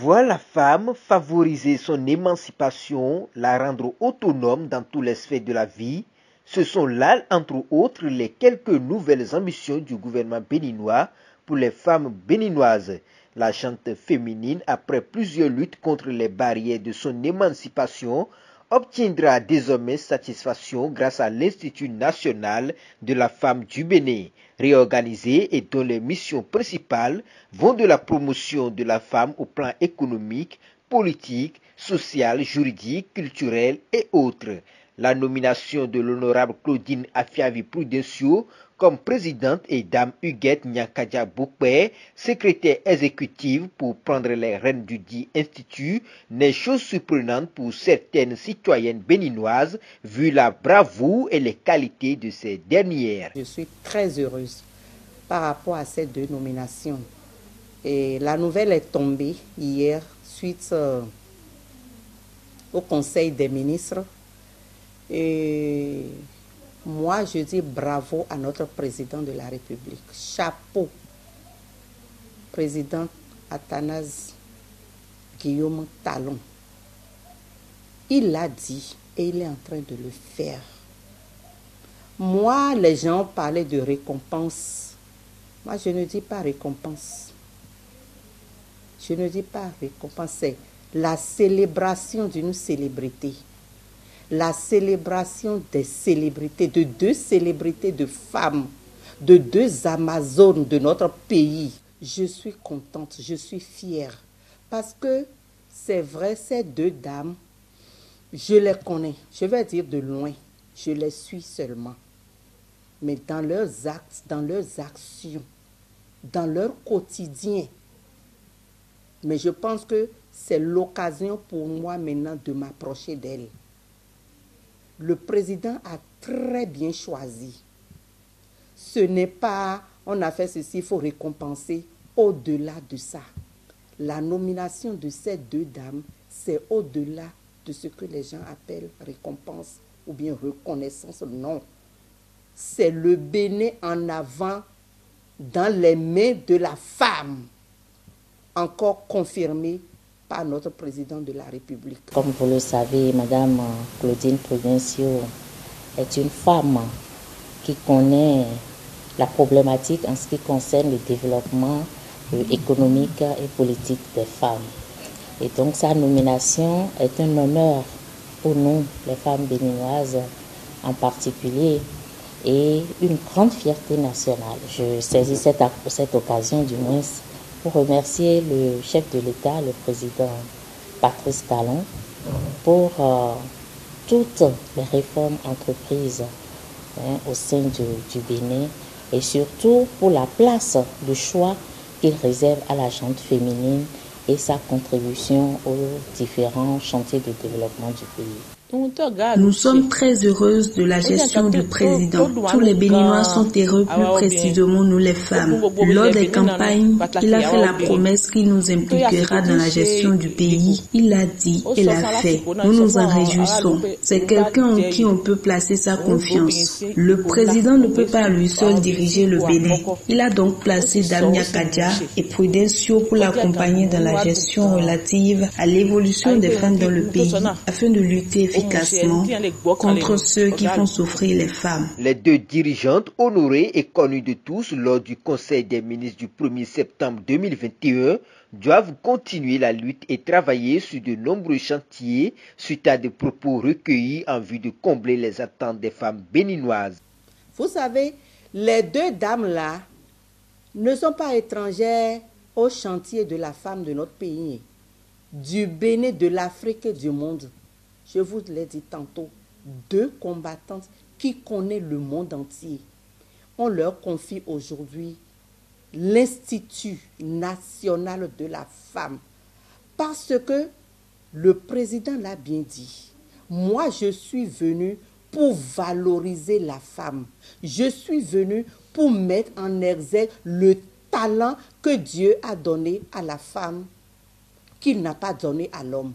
Promouvoir la femme, favoriser son émancipation, la rendre autonome dans tous les sphères de la vie, ce sont là, entre autres, les quelques nouvelles ambitions du gouvernement béninois pour les femmes béninoises. La gente féminine, après plusieurs luttes contre les barrières de son émancipation, obtiendra désormais satisfaction grâce à l'Institut national de la femme du Bénin, réorganisé et dont les missions principales vont de la promotion de la femme au plan économique, politique, social, juridique, culturel et autres. La nomination de l'honorable Claudine Afiavi Prudencio comme présidente et dame Huguette Nyakadia Boukpe, secrétaire exécutive pour prendre les rênes du dit institut, n'est chose surprenante pour certaines citoyennes béninoises vu la bravoure et les qualités de ces dernières. Je suis très heureuse par rapport à ces deux nominations. Et la nouvelle est tombée hier suite au Conseil des ministres. Et moi, je dis bravo à notre président de la République. Chapeau, président Athanase Guillaume Talon. Il l'a dit et il est en train de le faire. Moi, les gens parlaient de récompense. Moi, je ne dis pas récompense. Je ne dis pas récompense, c'est la célébration d'une célébrité. La célébration des célébrités, de deux célébrités de femmes, de deux Amazones de notre pays. Je suis contente, je suis fière. Parce que c'est vrai, ces deux dames, je les connais, je vais dire de loin, je les suis seulement. Mais dans leurs actes, dans leurs actions, dans leur quotidien. Mais je pense que c'est l'occasion pour moi maintenant de m'approcher d'elles. Le président a très bien choisi. Ce n'est pas, on a fait ceci, il faut récompenser. Au-delà de ça, la nomination de ces deux dames, c'est au-delà de ce que les gens appellent récompense ou bien reconnaissance. Non, c'est le Bénin en avant dans les mains de la femme, encore confirmé par notre président de la République. Comme vous le savez, Madame Claudine Prudencio est une femme qui connaît la problématique en ce qui concerne le développement économique et politique des femmes. Et donc sa nomination est un honneur pour nous, les femmes béninoises en particulier, et une grande fierté nationale. Je saisis cette occasion du moins pour remercier le chef de l'État, le président Patrice Talon, pour toutes les réformes entreprises au sein du Bénin et surtout pour la place de choix qu'il réserve à la gente féminine et sa contribution aux différents chantiers de développement du pays. Nous sommes très heureuses de la gestion du président. Tous les Béninois sont heureux, plus précisément nous les femmes. Lors des campagnes, il a fait la promesse qu'il nous impliquera dans la gestion du pays. Il l'a dit et l'a fait. Nous nous en réjouissons. C'est quelqu'un en qui on peut placer sa confiance. Le président ne peut pas lui seul diriger le Bénin. Il a donc placé Dame Nyakadia et Prudencio pour l'accompagner dans la gestion relative à l'évolution des femmes dans le pays afin de lutter efficacement contre ceux qui font souffrir les femmes. Les deux dirigeantes honorées et connues de tous lors du Conseil des ministres du 1er septembre 2021 doivent continuer la lutte et travailler sur de nombreux chantiers suite à des propos recueillis en vue de combler les attentes des femmes béninoises. Vous savez, les deux dames-là ne sont pas étrangères au chantier de la femme de notre pays, du Bénin, de l'Afrique et du monde. Je vous l'ai dit tantôt, deux combattantes qui connaissent le monde entier. On leur confie aujourd'hui l'Institut national de la femme. Parce que le président l'a bien dit. Moi, je suis venu pour valoriser la femme. Je suis venu pour mettre en exergue le talent que Dieu a donné à la femme, qu'il n'a pas donné à l'homme.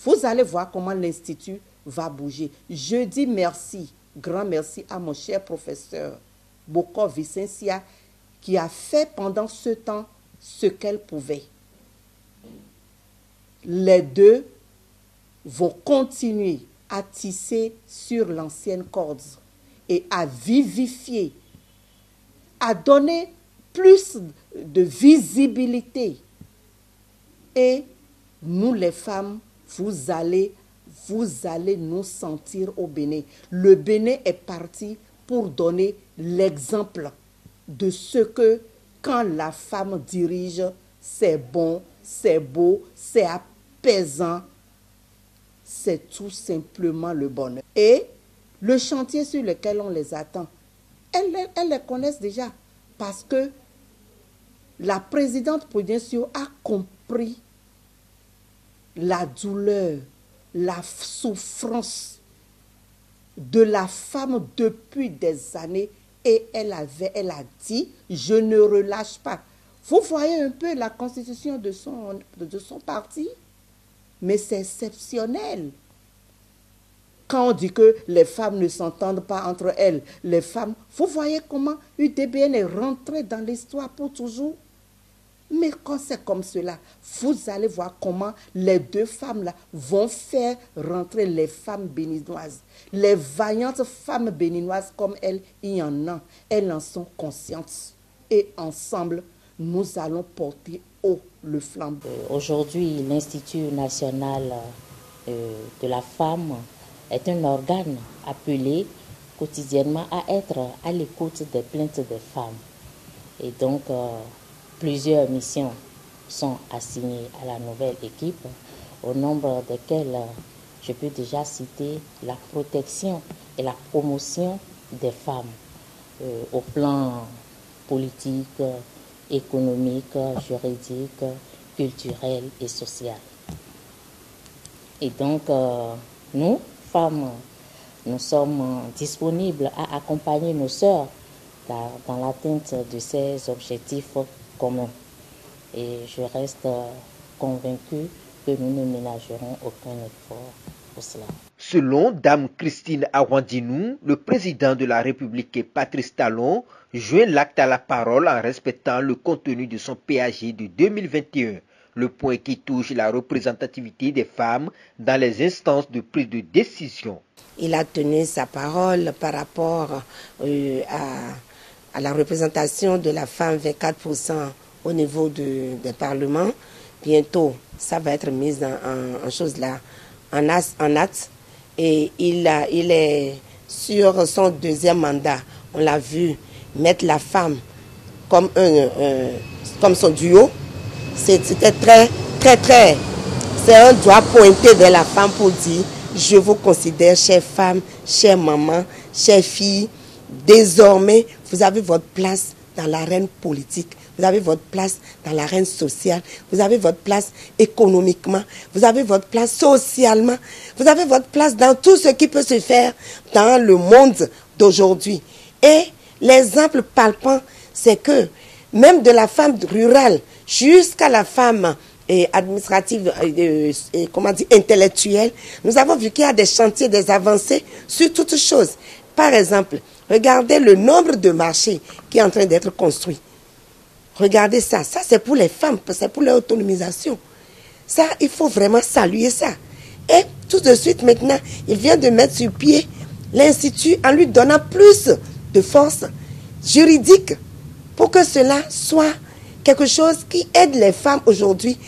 Vous allez voir comment l'Institut va bouger. Je dis merci, grand merci à mon cher professeur Boko Vicencia qui a fait pendant ce temps ce qu'elle pouvait. les deux vont continuer à tisser sur l'ancienne corde et à vivifier, à donner plus de visibilité. Et nous les femmes, vous allez nous sentir au Bénin. Le Bénin est parti pour donner l'exemple de ce que quand la femme dirige, c'est bon, c'est beau, c'est apaisant, c'est tout simplement le bonheur. Et le chantier sur lequel on les attend, elles les connaissent déjà parce que la présidente Prudencio a compris la douleur, la souffrance de la femme depuis des années et elle a dit, je ne relâche pas. Vous voyez un peu la constitution de son parti, mais c'est exceptionnel. Quand on dit que les femmes ne s'entendent pas entre elles, les femmes, vous voyez comment UDBN est rentré dans l'histoire pour toujours. Mais quand c'est comme cela, vous allez voir comment les deux femmes-là vont faire rentrer les femmes béninoises. Les vaillantes femmes béninoises comme elles, il y en a. Elles en sont conscientes. Et ensemble, nous allons porter haut le flambeau. Aujourd'hui, l'Institut national de la femme est un organe appelé quotidiennement à être à l'écoute des plaintes des femmes. Et donc, plusieurs missions sont assignées à la nouvelle équipe, au nombre desquelles je peux déjà citer la protection et la promotion des femmes au plan politique, économique, juridique, culturel et social. Et donc, nous, femmes, nous sommes disponibles à accompagner nos sœurs dans l'atteinte de ces objectifs communs. Et je reste convaincue que nous ne ménagerons aucun effort pour cela. Selon Dame Christine Awandinou, le président de la République Patrice Talon joint l'acte à la parole en respectant le contenu de son PAG de 2021, le point qui touche la représentativité des femmes dans les instances de prise de décision. Il a tenu sa parole par rapport à la représentation de la femme, 24% au niveau des parlements. Bientôt, ça va être mis en chose là, en acte. Et il est sur son deuxième mandat. On l'a vu mettre la femme comme son duo. C'était très. C'est un doigt pointé vers la femme pour dire, je vous considère, chère femme, chère maman, chère fille. Désormais, vous avez votre place dans l'arène politique. Vous avez votre place dans l'arène sociale. Vous avez votre place économiquement. Vous avez votre place socialement. Vous avez votre place dans tout ce qui peut se faire dans le monde d'aujourd'hui. Et l'exemple palpant, c'est que même de la femme rurale jusqu'à la femme administrative, intellectuelle, nous avons vu qu'il y a des chantiers, des avancées sur toutes choses. Par exemple, regardez le nombre de marchés qui est en train d'être construit. Regardez ça. Ça, c'est pour les femmes, c'est pour leur autonomisation. Ça, il faut vraiment saluer ça. Et tout de suite, maintenant, il vient de mettre sur pied l'Institut en lui donnant plus de force juridique pour que cela soit quelque chose qui aide les femmes aujourd'hui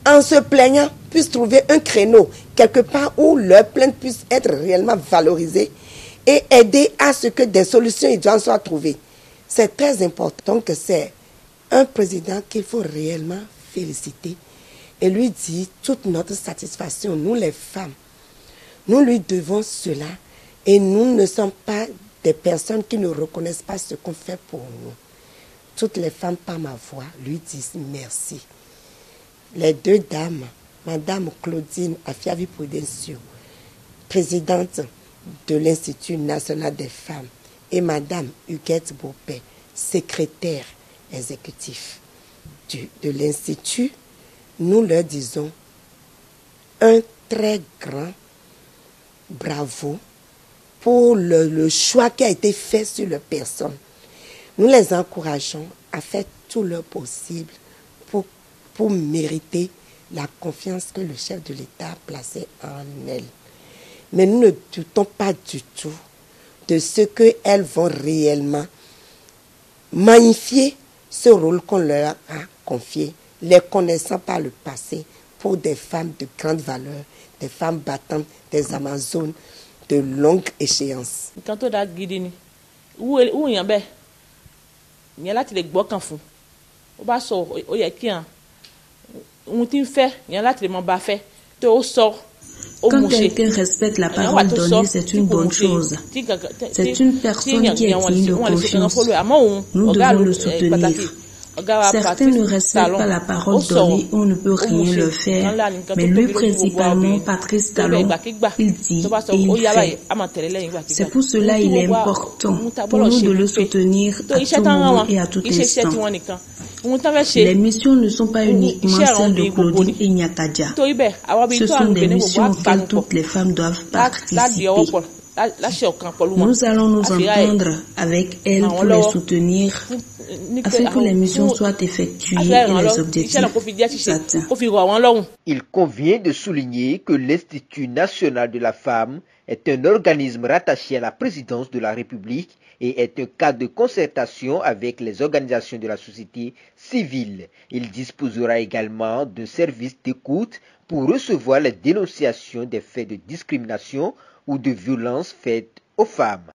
en se plaignant, puissent trouver un créneau quelque part où leurs plaintes puissent être réellement valorisées et aider à ce que des solutions idoines soient trouvées. C'est très important que c'est un président qu'il faut réellement féliciter et lui dire toute notre satisfaction. Nous les femmes, nous lui devons cela et nous ne sommes pas des personnes qui ne reconnaissent pas ce qu'on fait pour nous. Toutes les femmes par ma voix lui disent merci. Les deux dames, Madame Claudine Afiavi Prudencio, présidente de l'Institut national des femmes, et Madame Huguette Beaupé, secrétaire exécutif de l'Institut, nous leur disons un très grand bravo pour le choix qui a été fait sur leur personne. Nous les encourageons à faire tout leur possible pour mériter la confiance que le chef de l'État a placée en elles. Mais nous ne doutons pas du tout de ce qu'elles vont réellement magnifier ce rôle qu'on leur a confié, les connaissant par le passé pour des femmes de grande valeur, des femmes battantes, des Amazones de longue échéance. Quand on a guidé, où il y a ben, il y a là tu les bois qu'en fond. On va sortir, il y a qui on t'y fait, il y a là tu les m'en bas fait, tu au sort. Quand quelqu'un respecte la parole donnée, c'est une bonne chose. C'est une personne qui est digne de confiance. Nous devons le soutenir. Certains ne respectent pas la parole donnée, on ne peut rien leur faire. Mais lui principalement, Patrice Talon, il dit et il fait. C'est pour cela qu'il est important pour nous de le soutenir à tout moment et à tout instant. Les missions ne sont pas uniquement celles de Claudine et Nyakadia. Ce sont des missions auxquelles toutes les femmes doivent participer. Nous allons nous entendre avec elles pour les soutenir afin que les missions soient effectuées et les objectifs atteints. Il convient de souligner que l'Institut national de la femme est un organisme rattaché à la présidence de la République et est un cadre de concertation avec les organisations de la société civile. Il disposera également d'un service d'écoute pour recevoir les dénonciations des faits de discrimination ou de violence faites aux femmes.